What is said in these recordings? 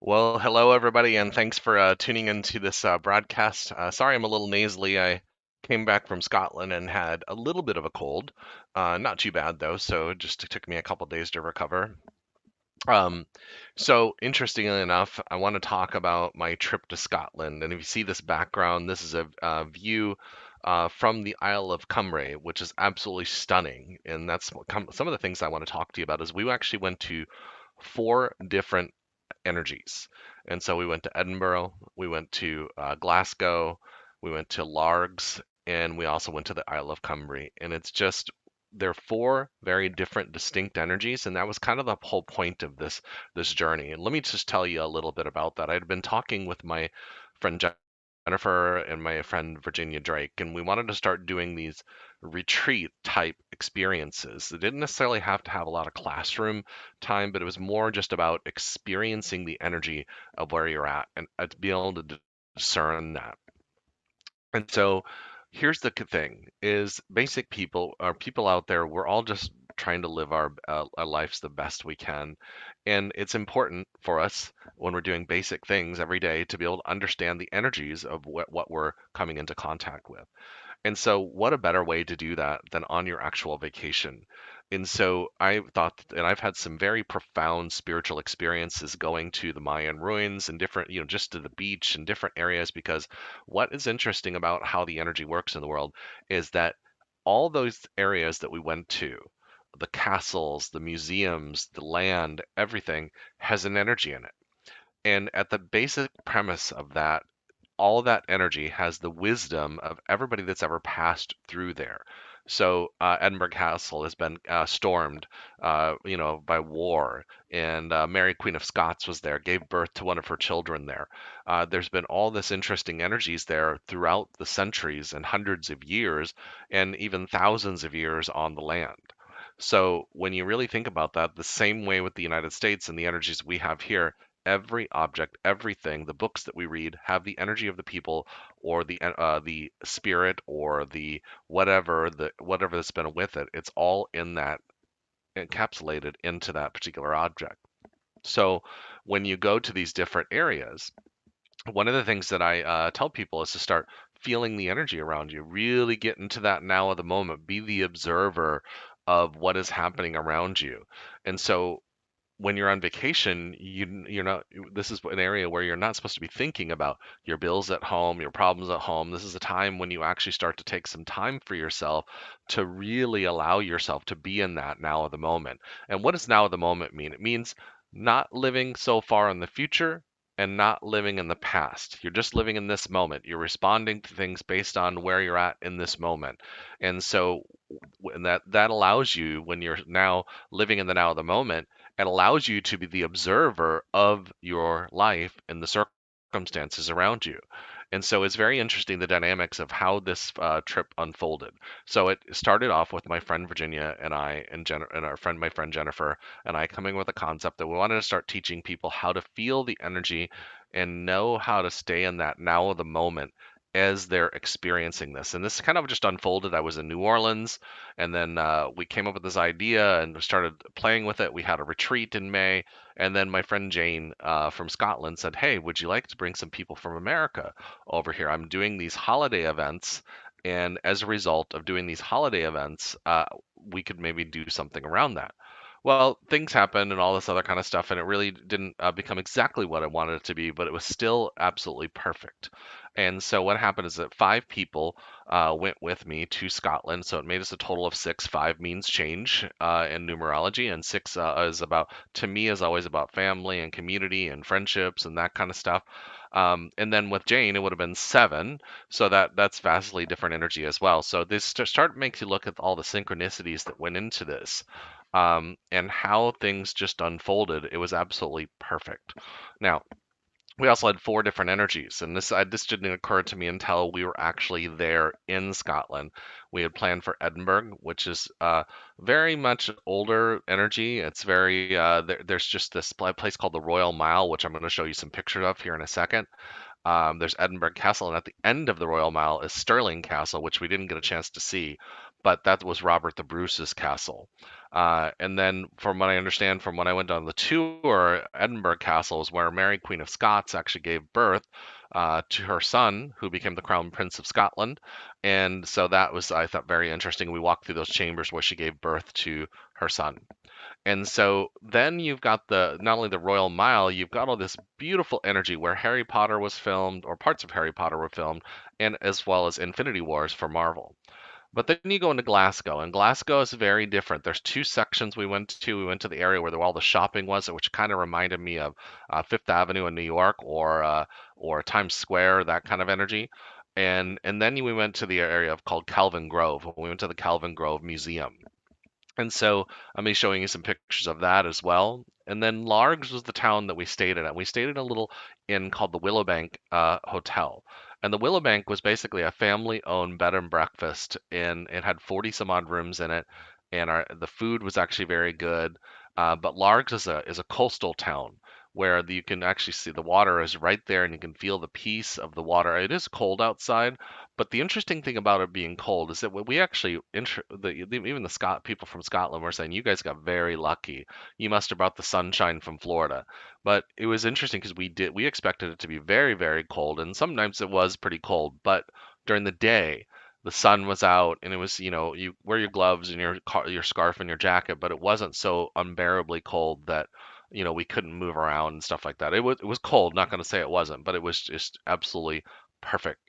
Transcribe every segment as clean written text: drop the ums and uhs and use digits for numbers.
Well, hello everybody, and thanks for tuning into this broadcast. Sorry, I'm a little nasally. I came back from Scotland and had a little bit of a cold. Not too bad though, so it just took me a couple days to recover. Um, so interestingly enough, I want to talk about my trip to Scotland. And if you see this background, this is a view from the Isle of Cumbrae, which is absolutely stunning. And that's some of the things I want to talk to you about. Is we actually went to four different energies. And so we went to Edinburgh, we went to Glasgow, we went to Largs, and we also went to the Isle of Cumbrae. And it's just they're four very different, distinct energies, and that was kind of the whole point of this journey. And let me just tell you a little bit about that. I'd been talking with my friend Jennifer and my friend Virginia Drake, and we wanted to start doing these retreat type experiences. It didn't necessarily have to have a lot of classroom time, but it was more just about experiencing the energy of where you're at and to be able to discern that. And so here's the thing is basic people or people out there, we're all just trying to live our lives the best we can. And it's important for us when we're doing basic things every day to be able to understand the energies of what we're coming into contact with. And so, what a better way to do that than on your actual vacation? And so, I thought, and I've had some very profound spiritual experiences going to the Mayan ruins and different, just to the beach and different areas. Because what is interesting about how the energy works in the world is that all those areas that we went to, the castles, the museums, the land, everything has an energy in it. And at the basic premise of that, all that energy has the wisdom of everybody that's ever passed through there. So Edinburgh Castle has been stormed, by war, and Mary Queen of Scots was there, gave birth to one of her children there. There's been all this interesting energies there throughout the centuries and hundreds of years, and even thousands of years on the land. So when you really think about that, the same way with the United States and the energies we have here, every object, everything, the books that we read have the energy of the people or the spirit or the whatever that's been with it. It's all in that encapsulated into that particular object. So when you go to these different areas, one of the things that I tell people is to start feeling the energy around you. Really get into that now of the moment. Be the observer of what is happening around you. And so when you're on vacation, you're not, this is an area where you're not supposed to be thinking about your bills at home, your problems at home. This is a time when you actually start to take some time for yourself to really allow yourself to be in that now of the moment. And what does now of the moment mean? It means not living so far in the future and not living in the past. You're just living in this moment. You're responding to things based on where you're at in this moment. And so and that allows you when you're now living in the now of the moment, it allows you to be the observer of your life and the circumstances around you. And so it's very interesting the dynamics of how this trip unfolded. So it started off with my friend Virginia and I and my friend Jennifer and I coming with a concept that we wanted to start teaching people how to feel the energy and know how to stay in that now of the moment as they're experiencing this. And this kind of just unfolded. I was in New Orleans, and then we came up with this idea and started playing with it. We had a retreat in May, and then my friend Jane from Scotland said, "Hey, would you like to bring some people from America over here? I'm doing these holiday events." And as a result of doing these holiday events, we could maybe do something around that. Well, things happened and all this other kind of stuff, and it really didn't become exactly what I wanted it to be, but it was still absolutely perfect. And so what happened is that five people went with me to Scotland, so it made us a total of six. Five means change in numerology, and six is about, to me, is always about family and community and friendships and that kind of stuff. And then with Jane, it would have been seven, so that's vastly different energy as well. So this start makes you look at all the synchronicities that went into this and how things just unfolded. It was absolutely perfect. Now, we also had four different energies, and this didn't occur to me until we were actually there in Scotland. We had planned for Edinburgh, which is very much older energy. It's there's just this place called the Royal Mile, which I'm going to show you some pictures of here in a second. There's Edinburgh Castle, and at the end of the Royal Mile is Stirling Castle, which we didn't get a chance to see, but that was Robert the Bruce's castle. And then, from what I understand from when I went on the tour, Edinburgh Castle is where Mary, Queen of Scots, actually gave birth to her son, who became the Crown Prince of Scotland. And so that was, I thought, very interesting. We walked through those chambers where she gave birth to her son. And so then you've got the not only the Royal Mile, you've got all this beautiful energy where Harry Potter was filmed, or parts of Harry Potter were filmed, and as well as Infinity Wars for Marvel. But then you go into Glasgow, and Glasgow is very different. There's two sections we went to. We went to the area where all the shopping was, which kind of reminded me of Fifth Avenue in New York, or Times Square, that kind of energy. And then we went to the area called Calvin Grove. We went to the Calvin Grove Museum. And so I'm be showing you some pictures of that as well. And then Largs was the town that we stayed in. We stayed in a little inn called the Willowbank Hotel. And the Willowbank was basically a family-owned bed and breakfast, and it had 40 some odd rooms in it. And the food was actually very good. But Largs is a coastal town where you can actually see the water is right there, and you can feel the peace of the water. It is cold outside, but the interesting thing about it being cold is that we actually, even the Scot people from Scotland were saying, you guys got very lucky. You must have brought the sunshine from Florida. But it was interesting because we expected it to be very, very cold, and sometimes it was pretty cold. But during the day, the sun was out, and it was, you wear your gloves and your scarf and your jacket, but it wasn't so unbearably cold that we couldn't move around and stuff like that. It was cold, not going to say it wasn't, but it was just absolutely perfect.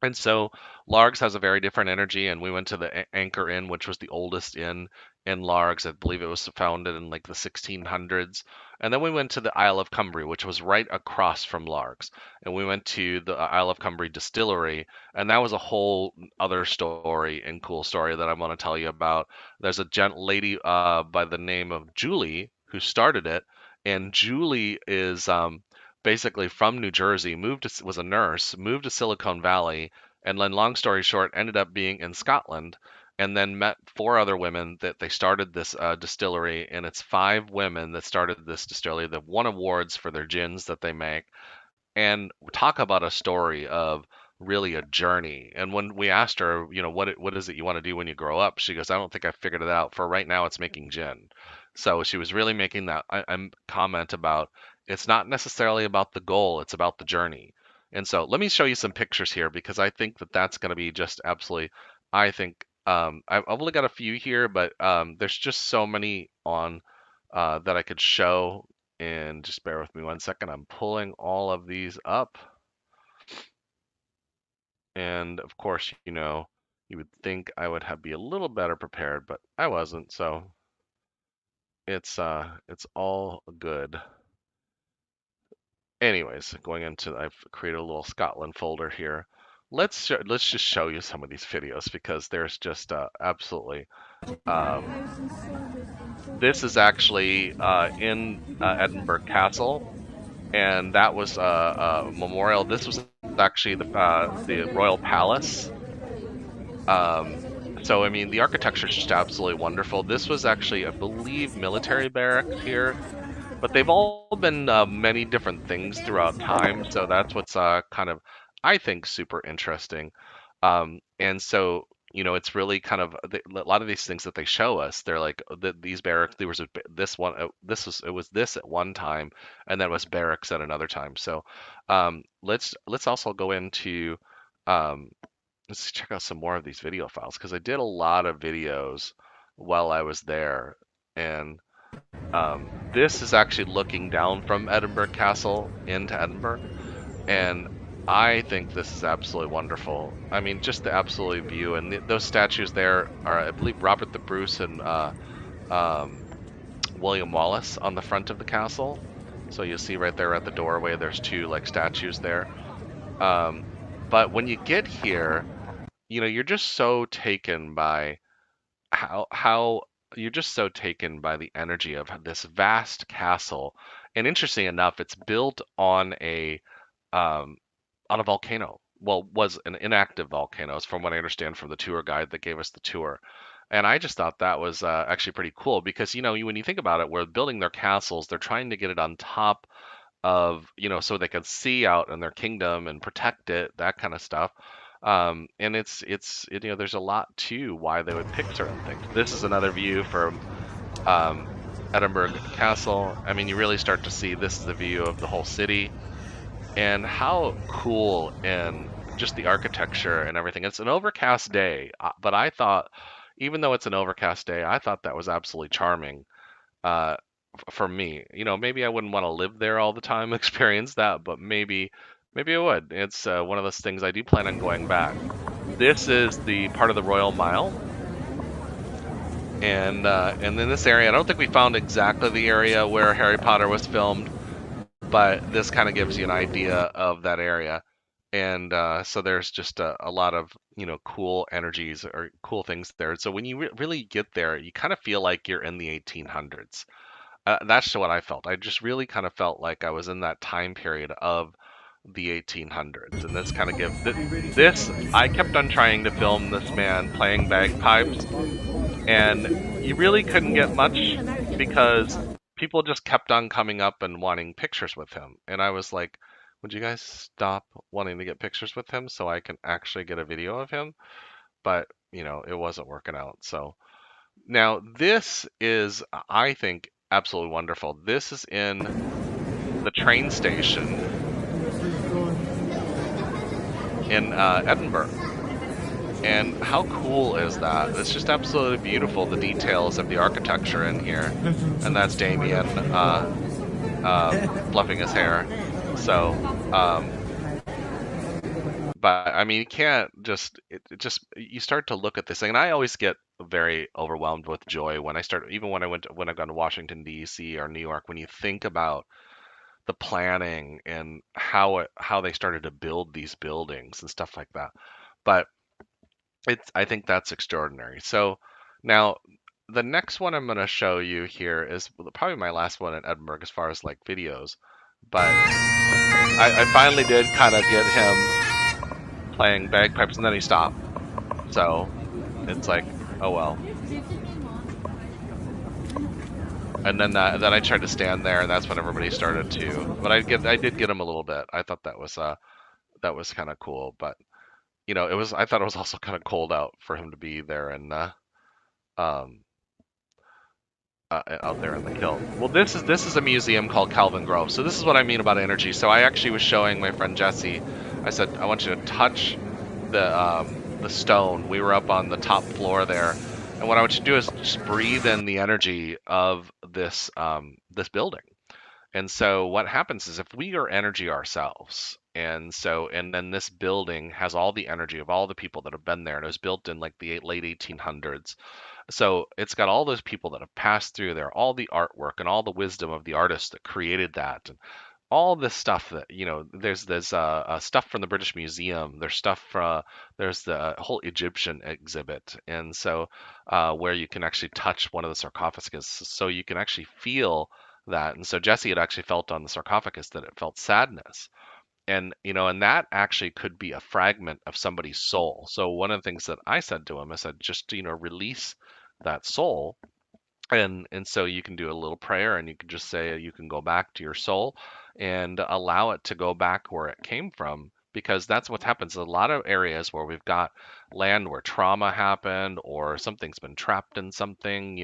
And so Largs has a very different energy, and we went to the Anchor Inn, which was the oldest inn in Largs. I believe it was founded in like the 1600s. And then we went to the Isle of Cumbrae, which was right across from Largs. And we went to the Isle of Cumbrae distillery, and that was a whole other story and cool story that I want to tell you about. There's a lady by the name of Julie who started it, and Julie is basically from New Jersey, was a nurse, moved to Silicon Valley, and then long story short, ended up being in Scotland, and then met four other women that they started this distillery, and it's five women that started this distillery. They've won awards for their gins that they make, and talk about a story of really a journey. And when we asked her, what is it you want to do when you grow up? She goes, I don't think I figured it out. For right now, it's making gin. So she was really making that comment about it's not necessarily about the goal, it's about the journey. And so let me show you some pictures here because I think that that's going to be just absolutely, I think, I've only got a few here, but there's just so many on that I could show. And just bear with me one second. I'm pulling all of these up. And of course, you would think I would have be a little better prepared, but I wasn't. So it's all good. Anyways, going into I've created a little Scotland folder here. Let's just show you some of these videos because there's just absolutely. This is actually in Edinburgh Castle, and that was a memorial. This was actually the Royal Palace. So I mean, the architecture is just absolutely wonderful. This was actually, I believe, military barracks here, but they've all been many different things throughout time. So that's what's kind of, I think, super interesting. And so it's really kind of a lot of these things that they show us. They're like these barracks. There was this one. It was this at one time, and then it was barracks at another time. So let's also go into um, let's check out some more of these video files because I did a lot of videos while I was there, and this is actually looking down from Edinburgh Castle into Edinburgh, and I think this is absolutely wonderful. I mean, just the absolute view, and those statues there are, I believe, Robert the Bruce and um, William Wallace on the front of the castle. So you'll see right there at the doorway, there's two like statues there. Um, but when you get here, you're just so taken by how you're just so taken by the energy of this vast castle. And interesting enough, it's built um, on a volcano. Well, was an inactive volcano, is from what I understand from the tour guide that gave us the tour. And I just thought that was actually pretty cool because when you think about it, we're building their castles, they're trying to get it on top of, so they could see out in their kingdom and protect it, that kind of stuff. And there's a lot to why they would pick certain things. This is another view from um, Edinburgh Castle. I mean, you really start to see this is the view of the whole city and how cool and just the architecture and everything. It's an overcast day, but I thought, even though it's an overcast day, I thought that was absolutely charming uh, for me. Maybe I wouldn't want to live there all the time, experience that, but maybe I would. It's one of those things I do plan on going back. This is the part of the Royal Mile, and in this area, I don't think we found exactly the area where Harry Potter was filmed, but this kind of gives you an idea of that area. And so there's just a lot of cool energies or cool things there. So when you really get there, you kind of feel like you're in the 1800s. That's what I felt. I just really kind of felt like I was in that time period of the 1800s, and this kind of this. I kept on trying to film this man playing bagpipes, and you really couldn't get much because people just kept on coming up and wanting pictures with him, and I was like, would you guys stop wanting to get pictures with him so I can actually get a video of him? But it wasn't working out. So now this is, I think, absolutely wonderful. This is in the train station in Edinburgh. And how cool is that? It's just absolutely beautiful, the details of the architecture in here. And that's Damien fluffing his hair. So, but I mean, you can't you start to look at this thing, and I always get very overwhelmed with joy when I start, even when I've gone to Washington D.C. or New York, when you think about the planning and how they started to build these buildings and stuff like that. But I think that's extraordinary. So now the next one I'm going to show you here is probably my last one in Edinburgh as far as like videos. But I finally did kind of get him playing bagpipes, and then he stopped. So it's like, oh well. And then I tried to stand there, and that's when everybody started to. But I did get him a little bit. I thought that was kind of cool. But I thought it was also kind of cold out for him to be there and um, out there in the kilt. Well, this is a museum called Calvin Grove. So this is what I mean about energy. So I actually was showing my friend Jesse. I said, I want you to touch the stone. We were up on the top floor there, and what I want you to do is just breathe in the energy of this building. And so what happens is if we are energy ourselves, and then this building has all the energy of all the people that have been there, and it was built in like the late 1800s. So it's got all those people that have passed through there, all the artwork and all the wisdom of the artists that created that, and all this stuff that there's stuff from the British Museum. There's stuff there's the whole Egyptian exhibit, and so where you can actually touch one of the sarcophagus, so you can actually feel that. And so Jesse had actually felt on the sarcophagus that it felt sadness, and that actually could be a fragment of somebody's soul. So one of the things that I said to him, I said, just release that soul, and so you can do a little prayer, and you can just say you can go back to your soul and allow it to go back where it came from, because that's what happens in a lot of areas where we've got land where trauma happened or something's been trapped in something,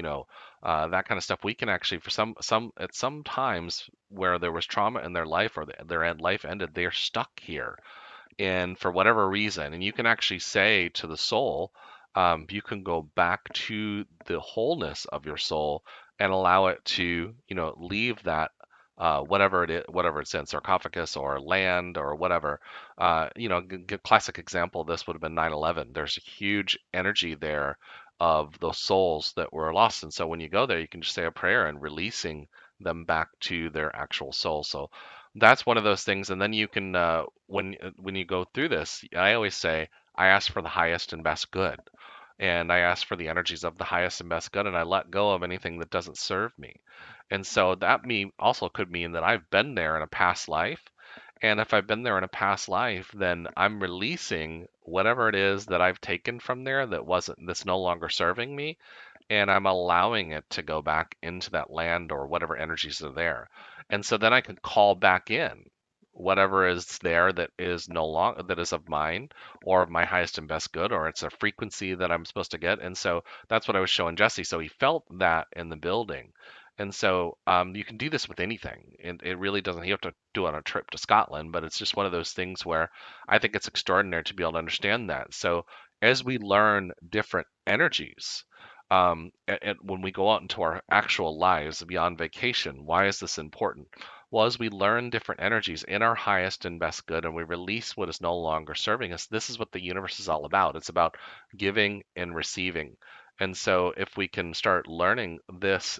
that kind of stuff. We can actually, for some at some times where there was trauma in their life or their life ended, they're stuck here, and for whatever reason, and you can actually say to the soul, you can go back to the wholeness of your soul and allow it to, leave that whatever it is, whatever it's in, sarcophagus or land or whatever. Classic example of this would have been 9/11. There's a huge energy there of those souls that were lost, and so when you go there, you can just say a prayer and releasing them back to their actual soul. So that's one of those things. And then you can, when you go through this, I always say, I ask for the highest and best good, and I ask for the energies of the highest and best good, and I let go of anything that doesn't serve me. And so that also could mean that I've been there in a past life. And if I've been there in a past life, then I'm releasing whatever it is that I've taken from there that's no longer serving me, and I'm allowing it to go back into that land or whatever energies are there. And so then I can call back in whatever is there that is no longer that is of mine or of my highest and best good, or it's a frequency that I'm supposed to get. And so that's what I was showing Jesse. So he felt that in the building. And so you can do this with anything. And it really doesn't, you have to do it on a trip to Scotland, but it's just one of those things where I think it's extraordinary to be able to understand that. So as we learn different energies, and when we go out into our actual lives beyond vacation, why is this important? Well, as we learn different energies in our highest and best good and we release what is no longer serving us, this is what the universe is all about. It's about giving and receiving. And so, if we can start learning this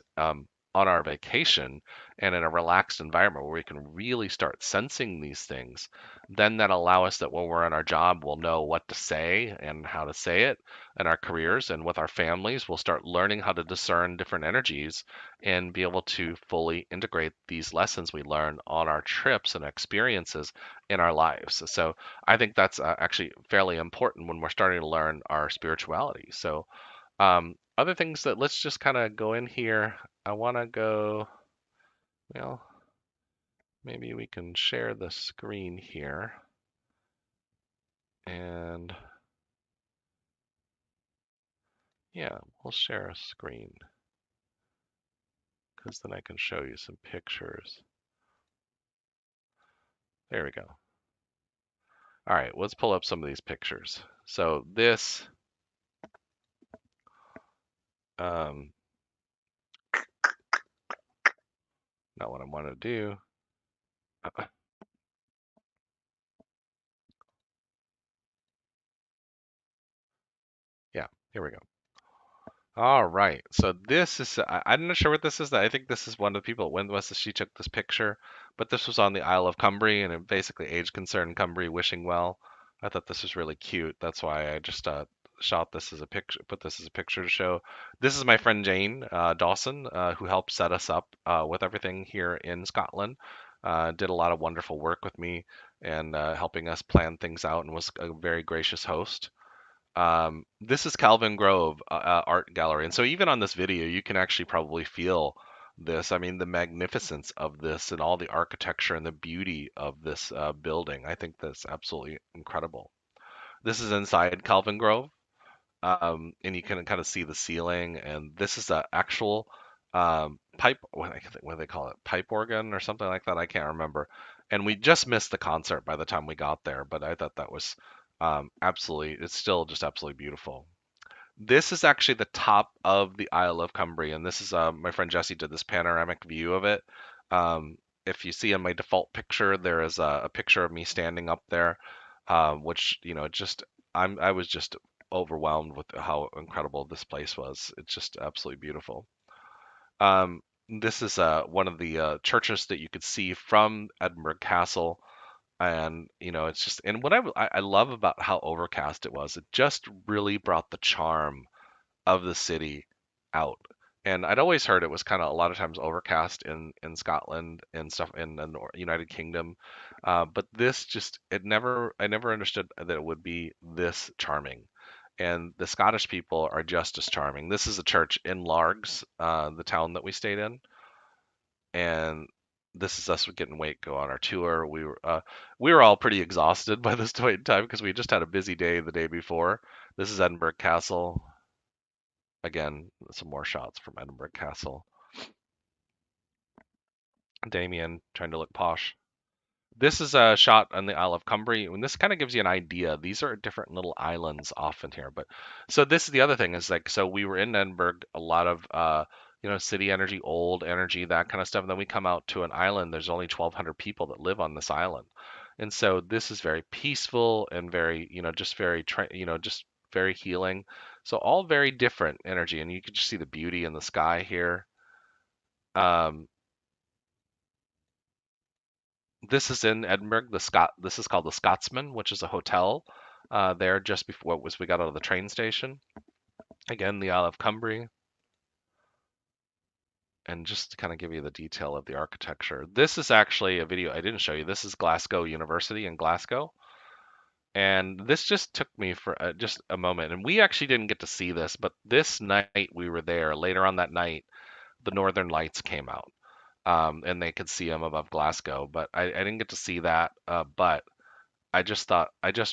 on our vacation and in a relaxed environment where we can really start sensing these things, then that allow us that when we're in our job, we'll know what to say and how to say it in our careers and with our families. We'll start learning how to discern different energies and be able to fully integrate these lessons we learn on our trips and experiences in our lives. So I think that's actually fairly important when we're starting to learn our spirituality. So other things that let's just kind of go in here. I want to go, well, maybe we can share the screen here and yeah, we'll share a screen because then I can show you some pictures. There we go. All right, let's pull up some of these pictures. So this, um, not what I want to do. Yeah, here we go. All right, so this is, I'm not sure what this is. I think this is one of the people, when was this she took this picture, but this was on the Isle of Cumbrae and it basically age concerned Cumbrae wishing well. I thought this was really cute. That's why I just shot this as a picture, put this as a picture to show. This is my friend Jane Dawson, who helped set us up with everything here in Scotland. Did a lot of wonderful work with me and helping us plan things out and was a very gracious host. This is Calvin Grove Art Gallery, and so even on this video, you can actually probably feel this. I mean, the magnificence of this and all the architecture and the beauty of this building. I think that's absolutely incredible. This is inside Calvin Grove, and you can kind of see the ceiling. And this is the actual pipe. What do they call it? Pipe organ or something like that. I can't remember. And we just missed the concert by the time we got there, but I thought that was absolutely. It's still just absolutely beautiful. This is actually the top of the Isle of Cumbrae, and this is my friend Jesse did this panoramic view of it. If you see in my default picture, there is a picture of me standing up there, which just I was just overwhelmed with how incredible this place was. It's just absolutely beautiful. This is one of the churches that you could see from Edinburgh Castle, and it's just and what I love about how overcast it was. It just really brought the charm of the city out. And I'd always heard it was kind of a lot of times overcast in Scotland and stuff in the United Kingdom, but this just it never I never understood that it would be this charming. And the Scottish people are just as charming. This is a church in Largs, the town that we stayed in, and this is us getting Waco on our tour. We were all pretty exhausted by this point in time because we just had a busy day the day before. This is Edinburgh Castle. Again, some more shots from Edinburgh Castle. Damien trying to look posh. This is a shot on the Isle of Cumbrae, and this kind of gives you an idea. These are different little islands often here, but so this is the other thing is like so we were in Edinburgh, a lot of city energy, old energy, that kind of stuff. And then we come out to an island. There's only 1,200 people that live on this island, and so this is very peaceful and very just very just very healing. So all very different energy, and you can just see the beauty in the sky here. Um, This is in Edinburgh. This is called the Scotsman, which is a hotel there just before we got out of the train station. Again, the Isle of Cumbrae, and just to kind of give you the detail of the architecture. This is actually a video I didn't show you. This is Glasgow University in Glasgow, and this just took me for just a moment. And we actually didn't get to see this, but this night we were there. Later on that night, the Northern Lights came out. and they could see them above Glasgow. But I didn't get to see that. But I just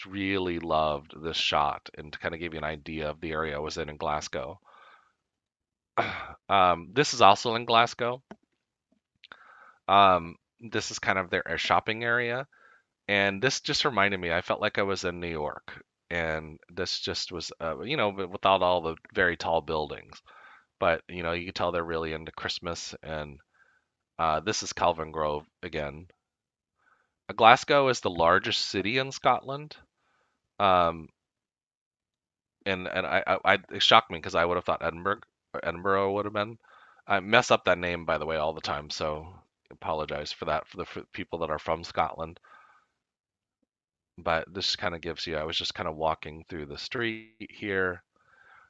really loved this shot, and to kind of give you an idea of the area I was in Glasgow. This is also in Glasgow. This is kind of their shopping area, and this just reminded me. I felt like I was in New York, and this just was, but without all the very tall buildings. But you can tell they're really into Christmas, and this is Calvin Grove again. Glasgow is the largest city in Scotland. Um, and it shocked me because I would have thought Edinburgh would have been. I mess up that name, by the way, all the time, so apologize for that for the people that are from Scotland. But this kind of gives you. I was just kind of walking through the street here.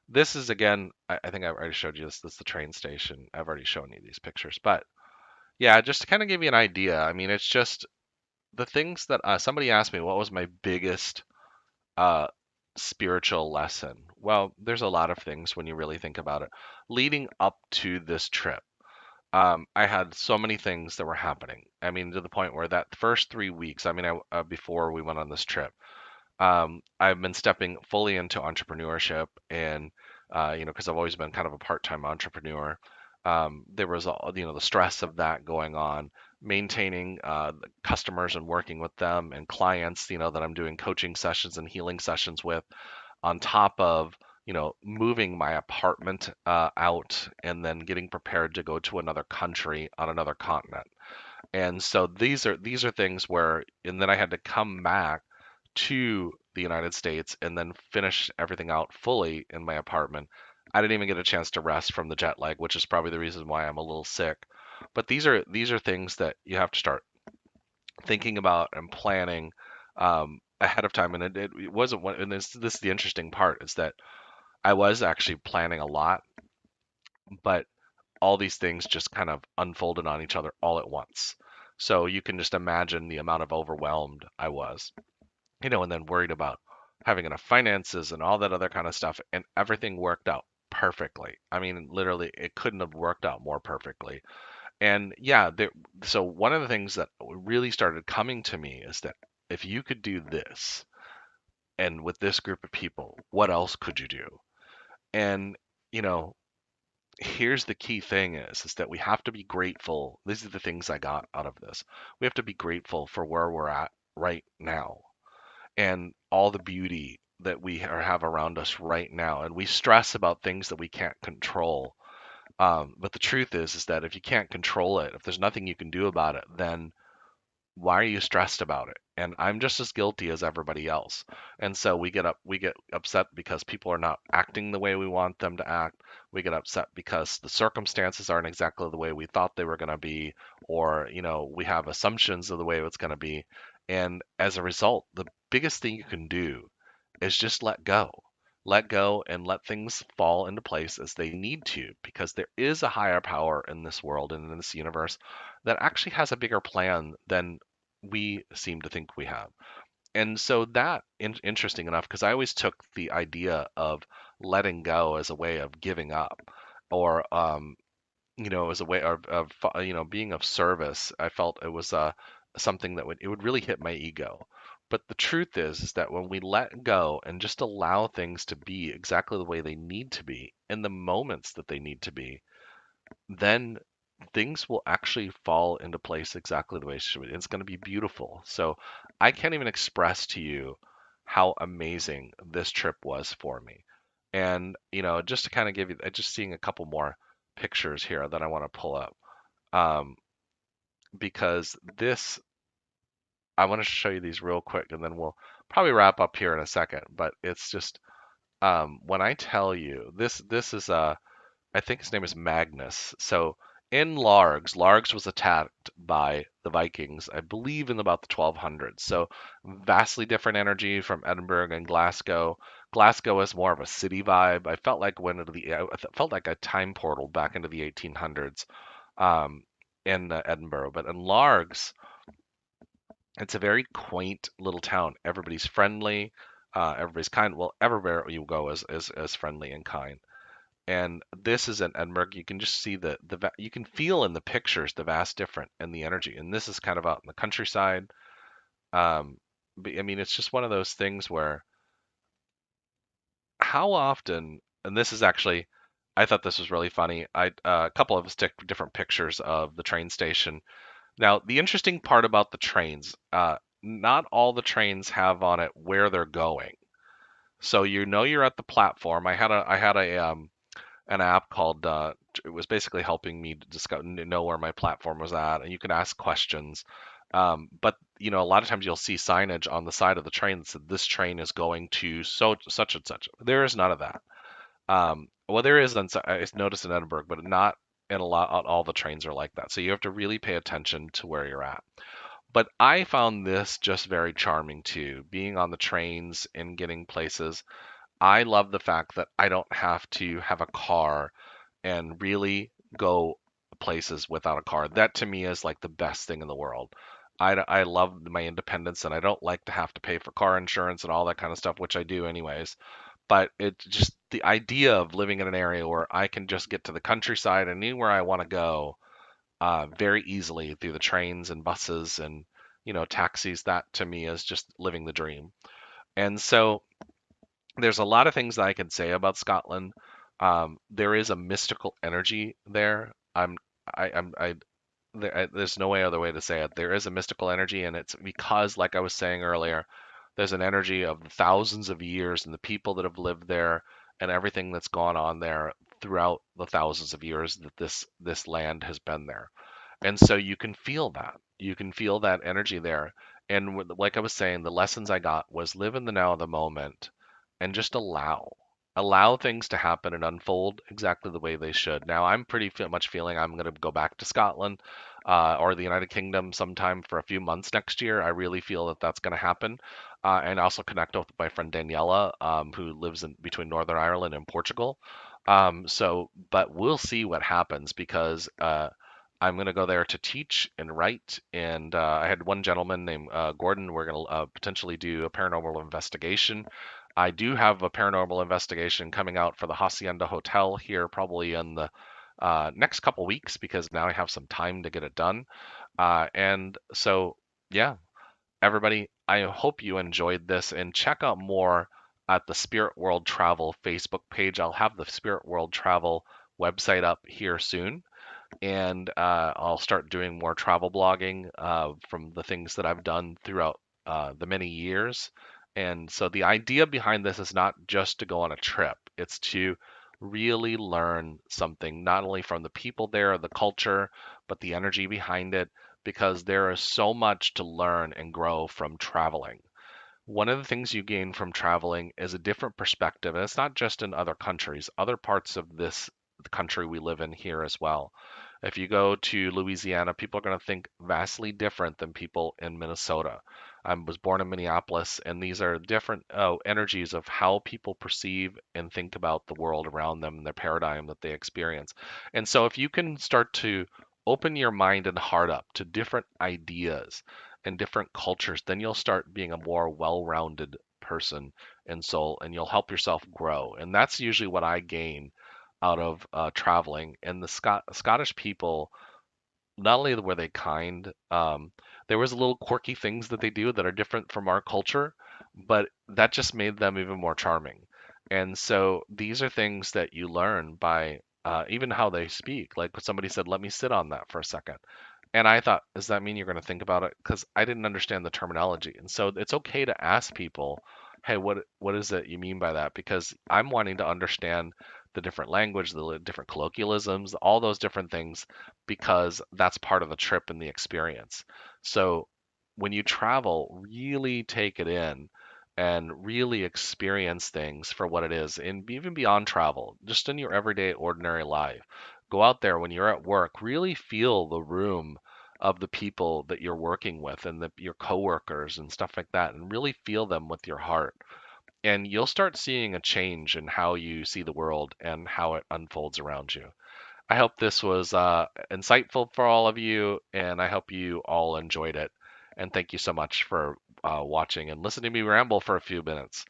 This is again. I think I've already showed you this. This is the train station. I've already shown you these pictures, but yeah, just to kind of give you an idea. I mean, it's just the things that somebody asked me. What was my biggest uh, spiritual lesson? Well, there's a lot of things when you really think about it. Leading up to this trip, I had so many things that were happening. I mean, to the point where that first 3 weeks, I mean, before we went on this trip, I've been stepping fully into entrepreneurship, and because I've always been kind of a part-time entrepreneur. There was all, the stress of that going on, maintaining the customers and working with them and clients, that I'm doing coaching sessions and healing sessions with, on top of moving my apartment out and then getting prepared to go to another country on another continent. And so these are things where, and then I had to come back to the United States and then finish everything out fully in my apartment. I didn't even get a chance to rest from the jet lag, which is probably the reason why I'm a little sick. But these are things that you have to start thinking about and planning ahead of time. And it wasn't one, and this is the interesting part, is that I was actually planning a lot, but all these things just kind of unfolded on each other all at once. So you can just imagine the amount of overwhelmed I was, and then worried about having enough finances and all that other kind of stuff. And everything worked out perfectly. I mean, literally, it couldn't have worked out more perfectly. And yeah, so one of the things that really started coming to me is that if you could do this, and with this group of people, what else could you do? And, you know, here's the key thing is that we have to be grateful. These are the things I got out of this. We have to be grateful for where we're at right now and all the beauty that we have around us right now. And we stress about things that we can't control. But the truth is that if you can't control it, if there's nothing you can do about it, then why are you stressed about it? And I'm just as guilty as everybody else. And so we get upset because people are not acting the way we want them to act. We get upset because the circumstances aren't exactly the way we thought they were going to be, or, we have assumptions of the way it's going to be. And as a result, the biggest thing you can do is just let go. Let go and let things fall into place as they need to, because there is a higher power in this world and in this universe that actually has a bigger plan than we seem to think we have. And so interesting enough, because I always took the idea of letting go as a way of giving up, or as a way of being of service. I felt it was something that would really hit my ego. But the truth is that when we let go and just allow things to be exactly the way they need to be in the moments that they need to be, then things will actually fall into place exactly the way it should be. It's going to be beautiful. So I can't even express to you how amazing this trip was for me. And, just to kind of give you, just seeing a couple more pictures here that I want to pull up, um, because I want to show you these real quick, and then we'll probably wrap up here in a second. But it's just, when I tell you this is I think his name is Magnus. So in Largs was attacked by the Vikings, I believe, in about the 1200s. So vastly different energy from Edinburgh and Glasgow. Glasgow is more of a city vibe. I felt like I felt like a time portal back into the 1800s, um, in Edinburgh. But in Largs, it's a very quaint little town. Everybody's friendly. Everybody's kind. Well, everywhere you go is friendly and kind. And this is in Edinburgh. You can just see you can feel in the pictures the vast difference in the energy. And this is kind of out in the countryside. But, I mean, it's just one of those things where how often, and this is actually, I thought this was really funny. A couple of us took different pictures of the train station. Now, the interesting part about the trains, not all the trains have on it where they're going. So you know you're at the platform. I had a an app called it was basically helping me discover know where my platform was at, and you can ask questions. But a lot of times you'll see signage on the side of the train that said this train is going to such and such. There is none of that. Well, there is I noticed in Edinburgh, but not in a lot. All the trains are like that, so you have to really pay attention to where you're at. But I found this just very charming too, being on the trains and getting places. I love the fact that I don't have to have a car and really go places without a car. That to me is like the best thing in the world. I love my independence and I don't like to have to pay for car insurance and all that kind of stuff, which I do anyways. But it just the idea of living in an area where I can just get to the countryside and anywhere I want to go very easily through the trains and buses and taxis, that to me is just living the dream. And so there's a lot of things that I can say about Scotland. There is a mystical energy there. There's no way other way to say it. There is a mystical energy, and it's because, like I was saying earlier, there's an energy of thousands of years and the people that have lived there and everything that's gone on there throughout the thousands of years that this land has been there. And so you can feel that. You can feel that energy there. And like I was saying, the lessons I got was live in the now of the moment and just allow things to happen and unfold exactly the way they should. Now, I'm pretty much feeling I'm going to go back to Scotland or the United Kingdom sometime for a few months next year. I really feel that that's going to happen. And also connect with my friend Daniela, who lives in between Northern Ireland and Portugal. But we'll see what happens because I'm going to go there to teach and write. And I had one gentleman named Gordon. We're going to potentially do a paranormal investigation. I do have a paranormal investigation coming out for the Hacienda Hotel here, probably in the next couple weeks, because now I have some time to get it done. And so, yeah, everybody, I hope you enjoyed this and check out more at the Spirit World Travel Facebook page. I'll have the Spirit World Travel website up here soon and I'll start doing more travel blogging from the things that I've done throughout the many years. And so the idea behind this is not just to go on a trip, it's to really learn something, not only from the people there, the culture, but the energy behind it, because there is so much to learn and grow from traveling. One of the things you gain from traveling is a different perspective, and it's not just in other countries, other parts of this country we live in here as well. If you go to Louisiana, people are going to think vastly different than people in Minnesota. I was born in Minneapolis, and these are different energies of how people perceive and think about the world around them and their paradigm that they experience. And so, if you can start to open your mind and heart up to different ideas and different cultures, then you'll start being a more well-rounded person and soul, and you'll help yourself grow. And that's usually what I gain out of traveling. And the Scottish people, not only were they kind, there was little quirky things that they do that are different from our culture, but that just made them even more charming. And so these are things that you learn by even how they speak. Like somebody said, "Let me sit on that for a second." And I thought, does that mean you're going to think about it? Because I didn't understand the terminology. And so it's okay to ask people, hey, what is it you mean by that? Because I'm wanting to understand the different language, the different colloquialisms, all those different things, because that's part of the trip and the experience. So when you travel, really take it in and really experience things for what it is, and even beyond travel, just in your everyday, ordinary life. Go out there when you're at work, really feel the room of the people that you're working with and your coworkers and stuff like that, and really feel them with your heart. And you'll start seeing a change in how you see the world and how it unfolds around you. I hope this was insightful for all of you, and I hope you all enjoyed it. And thank you so much for watching and listening to me ramble for a few minutes.